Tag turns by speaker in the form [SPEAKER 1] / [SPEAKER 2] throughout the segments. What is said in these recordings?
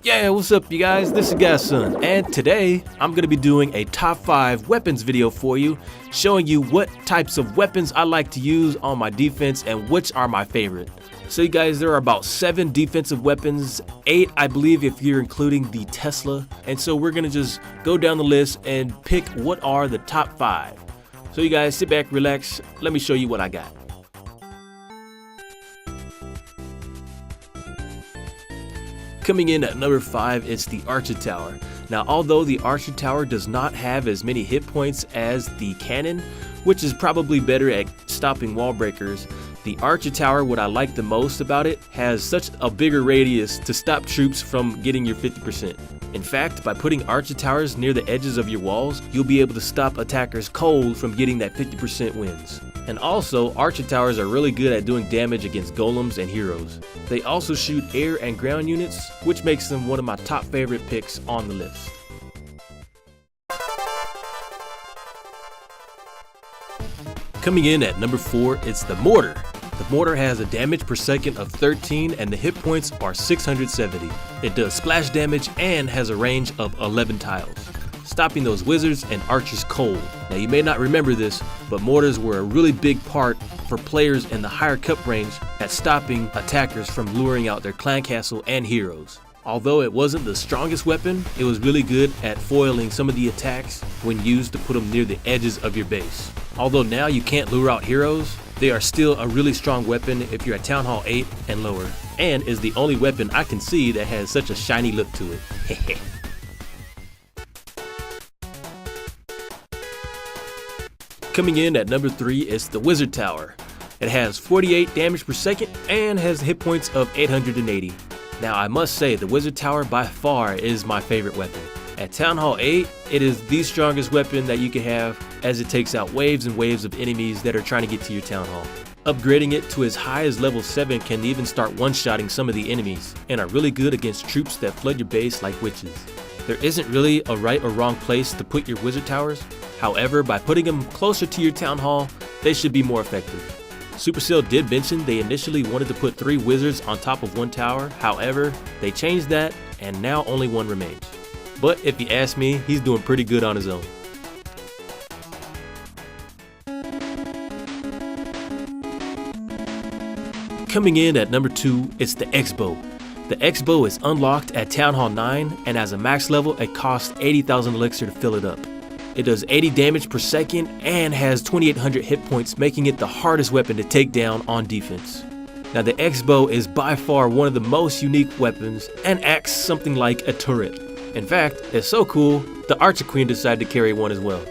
[SPEAKER 1] Yeah, what's up you guys, this is Godson, and today I'm going to be doing a top 5 weapons video for you, showing you what types of weapons I like to use on my defense and which are my favorite. So you guys, there are about 7 defensive weapons, 8 I believe if you're including the Tesla, and so we're going to just go down the list and pick what are the top 5. So you guys sit back, relax, let me show you what I got. Coming in at number 5, it's the Archer Tower. Now, although the Archer Tower does not have as many hit points as the cannon, which is probably better at stopping wall breakers, the Archer Tower, what I like the most about it, has such a bigger radius to stop troops from getting your 50%. In fact, by putting Archer Towers near the edges of your walls, you'll be able to stop attackers cold from getting that 50% wins. And also, Archer Towers are really good at doing damage against golems and heroes. They also shoot air and ground units, which makes them one of my top favorite picks on the list. Coming in at number 4, it's the Mortar. The Mortar has a damage per second of 13 and the hit points are 670. It does splash damage and has a range of 11 tiles, stopping those wizards and archers cold. Now you may not remember this, but mortars were a really big part for players in the higher cup range at stopping attackers from luring out their clan castle and heroes. Although it wasn't the strongest weapon, it was really good at foiling some of the attacks when used to put them near the edges of your base. Although now you can't lure out heroes, they are still a really strong weapon if you're at Town Hall 8 and lower, and is the only weapon I can see that has such a shiny look to it. Coming in at number 3 is the Wizard Tower. It has 48 damage per second and has hit points of 880. Now I must say the Wizard Tower by far is my favorite weapon. At Town Hall 8, it is the strongest weapon that you can have, as it takes out waves and waves of enemies that are trying to get to your Town Hall. Upgrading it to as high as level 7 can even start one-shotting some of the enemies, and are really good against troops that flood your base like witches. There isn't really a right or wrong place to put your Wizard Towers, however by putting them closer to your Town Hall, they should be more effective. Supercell did mention they initially wanted to put 3 wizards on top of 1 tower, however they changed that and now only 1 remains. But if you ask me, he's doing pretty good on his own. Coming in at number 2, it's the X-Bow. The X-Bow is unlocked at Town Hall 9 and as a max level it costs 80,000 elixir to fill it up. It does 80 damage per second and has 2800 hit points, making it the hardest weapon to take down on defense. Now the X-Bow is by far one of the most unique weapons and acts something like a turret. In fact, it's so cool, the Archer Queen decided to carry one as well.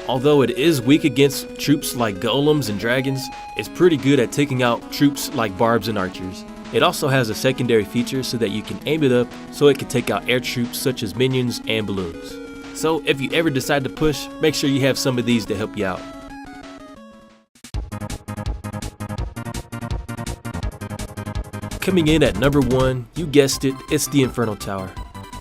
[SPEAKER 1] Although it is weak against troops like golems and dragons, it's pretty good at taking out troops like barbs and archers. It also has a secondary feature so that you can aim it up so it can take out air troops such as minions and balloons. So if you ever decide to push, make sure you have some of these to help you out. Coming in at number 1, you guessed it, it's the Inferno Tower.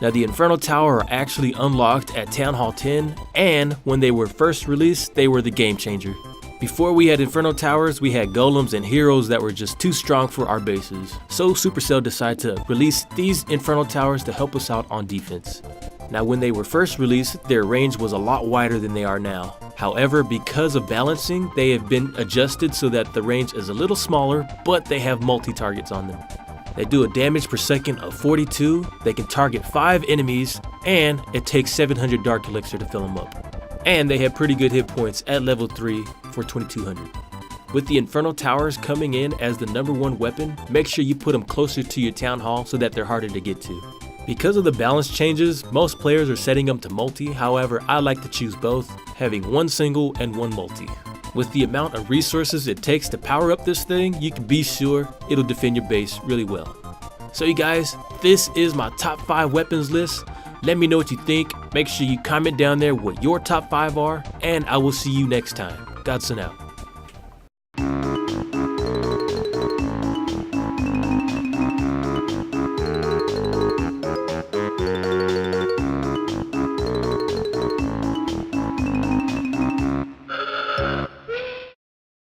[SPEAKER 1] Now the Inferno Tower are actually unlocked at Town Hall 10, and when they were first released, they were the game changer. Before we had Inferno Towers, we had golems and heroes that were just too strong for our bases. So Supercell decided to release these Inferno Towers to help us out on defense. Now when they were first released, their range was a lot wider than they are now. However, because of balancing, they have been adjusted so that the range is a little smaller, but they have multi-targets on them. They do a damage per second of 42, they can target 5 enemies, and it takes 700 dark elixir to fill them up. And they have pretty good hit points at level 3 for 2200. With the Inferno Towers coming in as the number 1 weapon, make sure you put them closer to your Town Hall so that they're harder to get to. Because of the balance changes, most players are setting them to multi, however I like to choose both, having 1 single and 1 multi. With the amount of resources it takes to power up this thing, you can be sure it'll defend your base really well. So you guys, this is my top 5 weapons list. Let me know what you think. Make sure you comment down there what your top 5 are, and I will see you next time. Godson out.